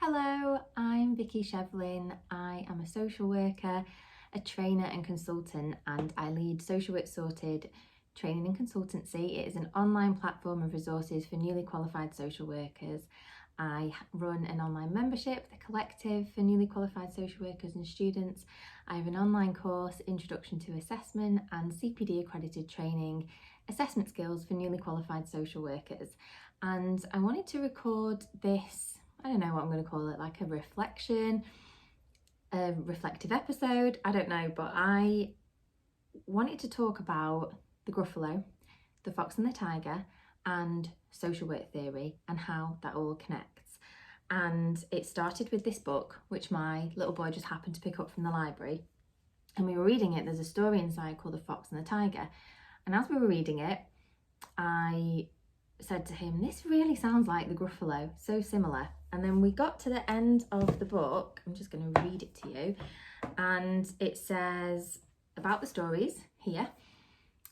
Hello, I'm Vicky Shevlin. I am a social worker, a trainer and consultant, and I lead Social Work Sorted Training and Consultancy. It is an online platform of resources for newly qualified social workers. I run an online membership, the collective for newly qualified social workers and students. I have an online course, Introduction to Assessment, and CPD accredited training, assessment skills for newly qualified social workers. And I wanted to record this, I don't know what I'm going to call it, like a reflective episode, I don't know, but I wanted to talk about the gruffalo, the fox and the tiger, and social work theory and how that all connects. And it started with this book, which my little boy just happened to pick up from the library. And we were reading it, there's a story inside called The Fox and the Tiger. And as we were reading it, I said to him, this really sounds like the gruffalo, so similar. And then we got to the end of the book, I'm just going to read it to you, and it says about the stories here.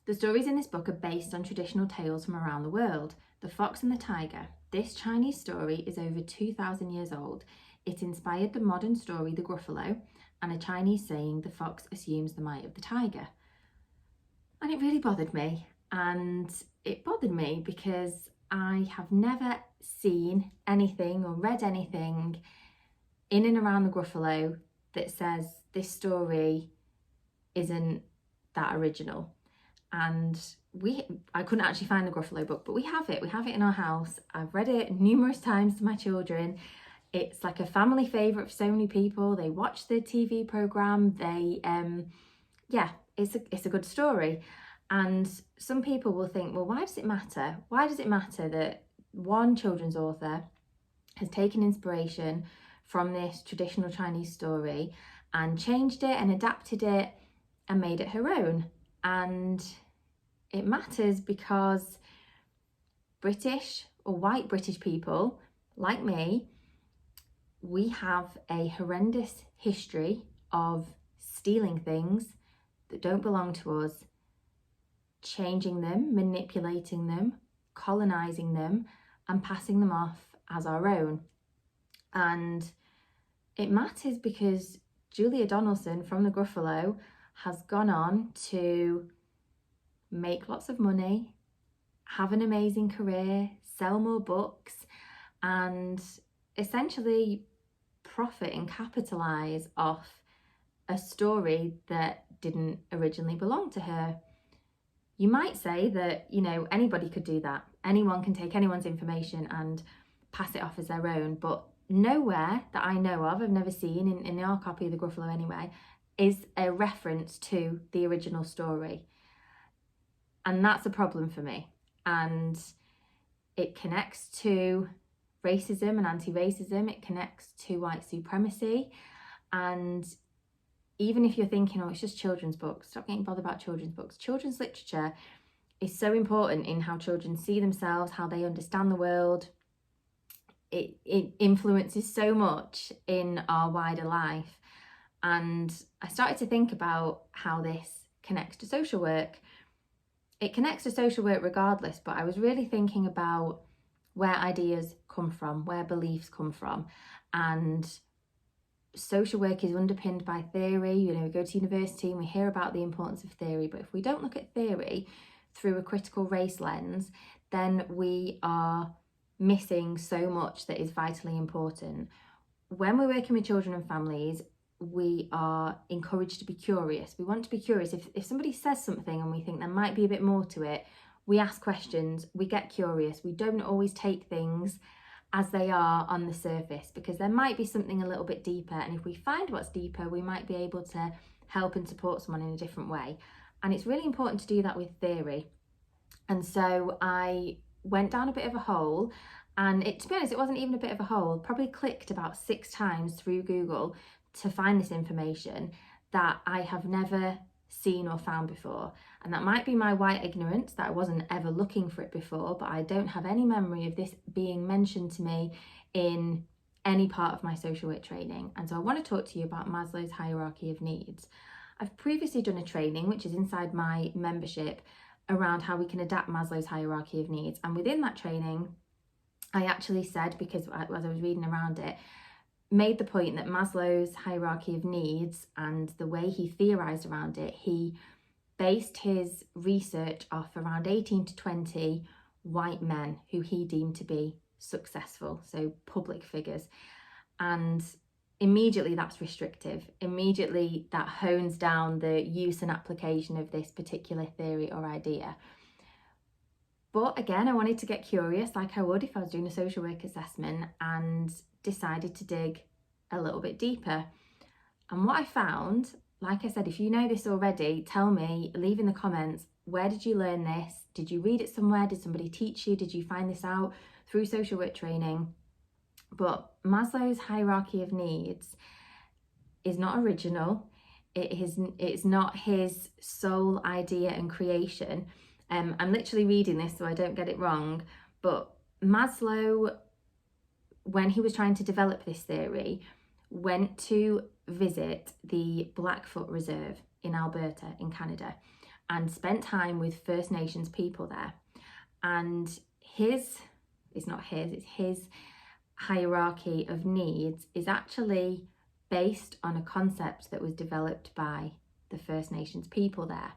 The stories in this book are based on traditional tales from around the world. The Fox and the Tiger. This Chinese story is over 2,000 years old. It inspired the modern story, The Gruffalo, and a Chinese saying, the fox assumes the might of the tiger. And it really bothered me. And it bothered me because I have never seen anything or read anything in and around the gruffalo that says this story isn't that original. And I couldn't actually find the gruffalo book, but we have it in our house. I've read it numerous times to my children. It's like a family favourite for so many people. They watch the TV programme. It's a good story. And some people will think, well, why does it matter? Why does it matter that one children's author has taken inspiration from this traditional Chinese story and changed it and adapted it and made it her own? And it matters because British or white British people like me, we have a horrendous history of stealing things that don't belong to us, changing them, manipulating them, colonising them, and passing them off as our own. And it matters because Julia Donaldson from the Gruffalo has gone on to make lots of money, have an amazing career, sell more books, and essentially profit and capitalise off a story that didn't originally belong to her. You might say that, anybody could do that. Anyone can take anyone's information and pass it off as their own, but nowhere that I know of, I've never seen in our copy of the Gruffalo anyway, is a reference to the original story. And that's a problem for me. And it connects to racism and anti-racism. It connects to white supremacy. And even if you're thinking, oh, it's just children's books, stop getting bothered about children's books. Children's literature is so important in how children see themselves, how they understand the world. It influences so much in our wider life. And I started to think about how this connects to social work. It connects to social work regardless, but I was really thinking about where ideas come from, where beliefs come from. And social work is underpinned by theory. We go to university and we hear about the importance of theory, but if we don't look at theory through a critical race lens, then we are missing so much that is vitally important. When we're working with children and families, we are encouraged to be curious. We want to be curious. If somebody says something and we think there might be a bit more to it, we ask questions, we get curious. We don't always take things as they are on the surface, because there might be something a little bit deeper, and if we find what's deeper, we might be able to help and support someone in a different way. And it's really important to do that with theory. And so I went down a bit of a hole, and to be honest, it wasn't even a bit of a hole. Probably clicked about 6 times through Google to find this information that I have never seen or found before. And that might be my white ignorance, that I wasn't ever looking for it before, but I don't have any memory of this being mentioned to me in any part of my social work training. And so I want to talk to you about Maslow's hierarchy of needs. I've previously done a training, which is inside my membership, around how we can adapt Maslow's hierarchy of needs. And within that training, I actually said, because as I was reading around it, made the point that Maslow's hierarchy of needs and the way he theorised around it, he based his research off around 18 to 20 white men who he deemed to be successful, so public figures. And immediately that's restrictive. Immediately that hones down the use and application of this particular theory or idea. But again, I wanted to get curious, like I would if I was doing a social work assessment, and decided to dig a little bit deeper. And what I found, like I said, if you know this already, tell me, leave in the comments, where did you learn this? Did you read it somewhere? Did somebody teach you? Did you find this out through social work training? But Maslow's hierarchy of needs is not original. It's not his sole idea and creation. I'm literally reading this so I don't get it wrong, but Maslow, when he was trying to develop this theory, went to visit the Blackfoot Reserve in Alberta in Canada and spent time with First Nations people there. And it's his hierarchy of needs is actually based on a concept that was developed by the First Nations people there.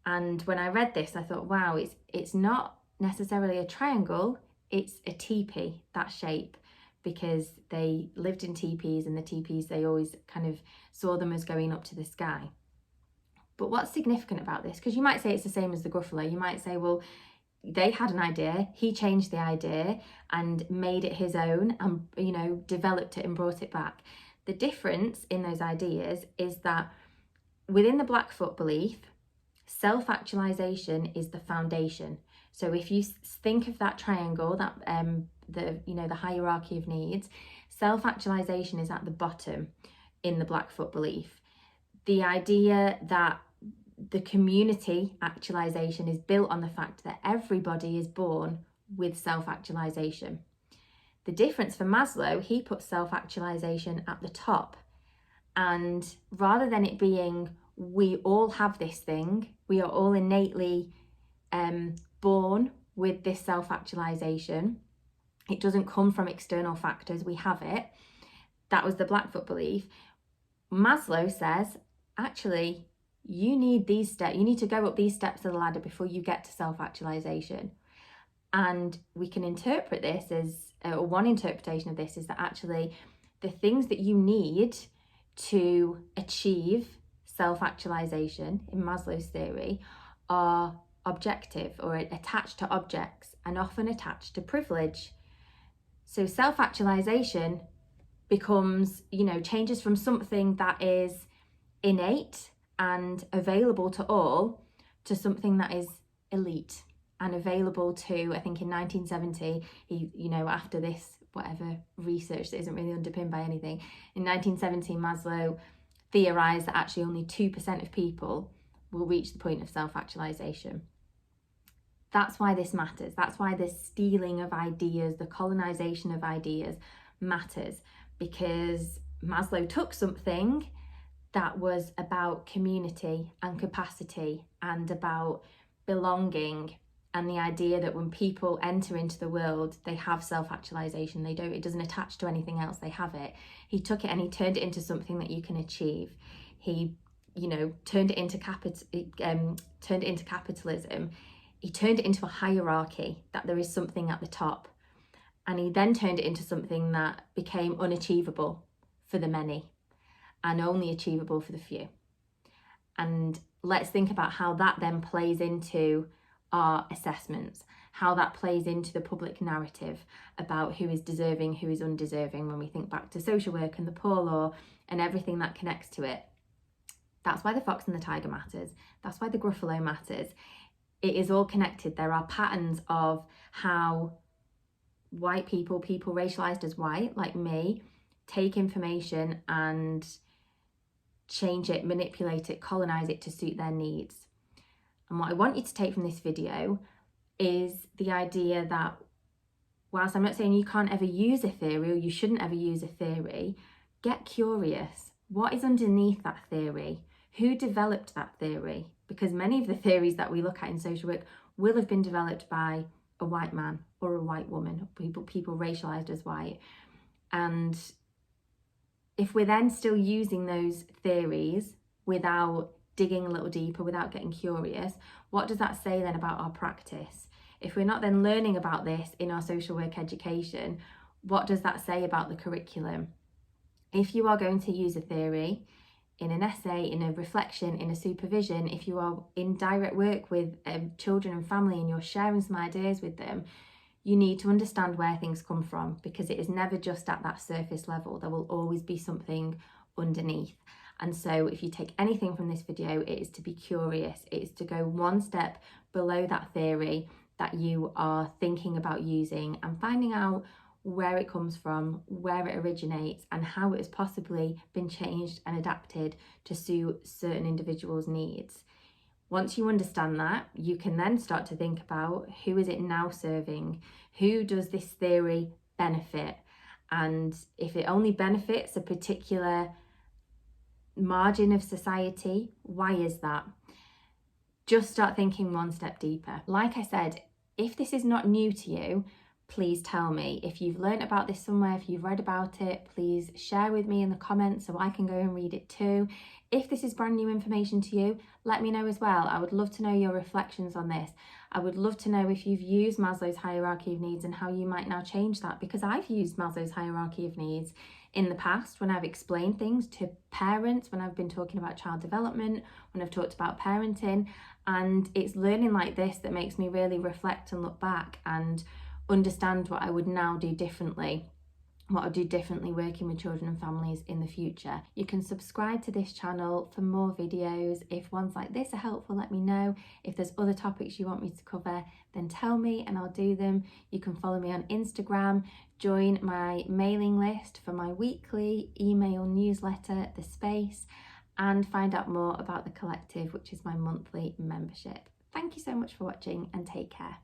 And when I read this, I thought, wow, it's not necessarily a triangle, it's a teepee, that shape, because they lived in teepees, and the teepees, they always kind of saw them as going up to the sky. But what's significant about this, because you might say it's the same as the gruffalo, you might say, well, they had an idea, he changed the idea and made it his own and, you know, developed it and brought it back. The difference in those ideas is that within the Blackfoot belief, self-actualization is the foundation. So if you think of that triangle, that the hierarchy of needs, self-actualization is at the bottom in the Blackfoot belief. The idea that the community actualization is built on the fact that everybody is born with self-actualization. The difference for Maslow, he puts self-actualization at the top, and rather than it being we all have this thing, we are all innately born with this self-actualization, it doesn't come from external factors, we have it. That was the Blackfoot belief. Maslow says, actually, you need these steps, you need to go up these steps of the ladder before you get to self-actualization. And we can interpret this as, or one interpretation of this is that actually the things that you need to achieve self-actualization in Maslow's theory are objective or attached to objects and often attached to privilege. So self-actualization becomes, changes from something that is innate and available to all to something that is elite and available to, I think in 1970, after this, whatever research that isn't really underpinned by anything, in 1970, Maslow theorised that actually only 2% of people will reach the point of self-actualization. That's why this matters. That's why the stealing of ideas, the colonisation of ideas matters, because Maslow took something that was about community and capacity and about belonging, and the idea that when people enter into the world, they have self-actualization. It doesn't attach to anything else, they have it. He took it and he turned it into something that you can achieve. He, turned it into capitalism. He turned it into a hierarchy, that there is something at the top. And he then turned it into something that became unachievable for the many and only achievable for the few. And let's think about how that then plays into our assessments, how that plays into the public narrative about who is deserving, who is undeserving, when we think back to social work and the poor law and everything that connects to it. That's why the fox and the tiger matters. That's why the gruffalo matters. It is all connected. There are patterns of how white people racialized as white, like me, take information and change it, manipulate it, colonize it to suit their needs. And what I want you to take from this video is the idea that whilst I'm not saying you can't ever use a theory or you shouldn't ever use a theory, get curious. What is underneath that theory? Who developed that theory? Because many of the theories that we look at in social work will have been developed by a white man or a white woman, people racialized as white. And if we're then still using those theories without digging a little deeper, without getting curious, what does that say then about our practice? If we're not then learning about this in our social work education, what does that say about the curriculum? If you are going to use a theory in an essay, in a reflection, in a supervision, if you are in direct work with children and family and you're sharing some ideas with them, you need to understand where things come from, because it is never just at that surface level. There will always be something underneath. And so if you take anything from this video, it is to be curious. It is to go one step below that theory that you are thinking about using and finding out where it comes from, where it originates, and how it has possibly been changed and adapted to suit certain individuals' needs. Once you understand that, you can then start to think about, who is it now serving? Who does this theory benefit? And if it only benefits a particular margin of society, why is that? Just start thinking one step deeper. Like I said, if this is not new to you, please tell me. If you've learned about this somewhere, if you've read about it, please share with me in the comments so I can go and read it too. If this is brand new information to you, let me know as well. I would love to know your reflections on this. I would love to know if you've used Maslow's hierarchy of needs and how you might now change that, because I've used Maslow's hierarchy of needs in the past when I've explained things to parents, when I've been talking about child development, when I've talked about parenting, and it's learning like this that makes me really reflect and look back and understand what I would now do differently, what I'll do differently working with children and families in the future. You can subscribe to this channel for more videos. If ones like this are helpful, let me know. If there's other topics you want me to cover, then tell me and I'll do them. You can follow me on Instagram, join my mailing list for my weekly email newsletter, The Space, and find out more about the collective, which is my monthly membership. Thank you so much for watching and take care.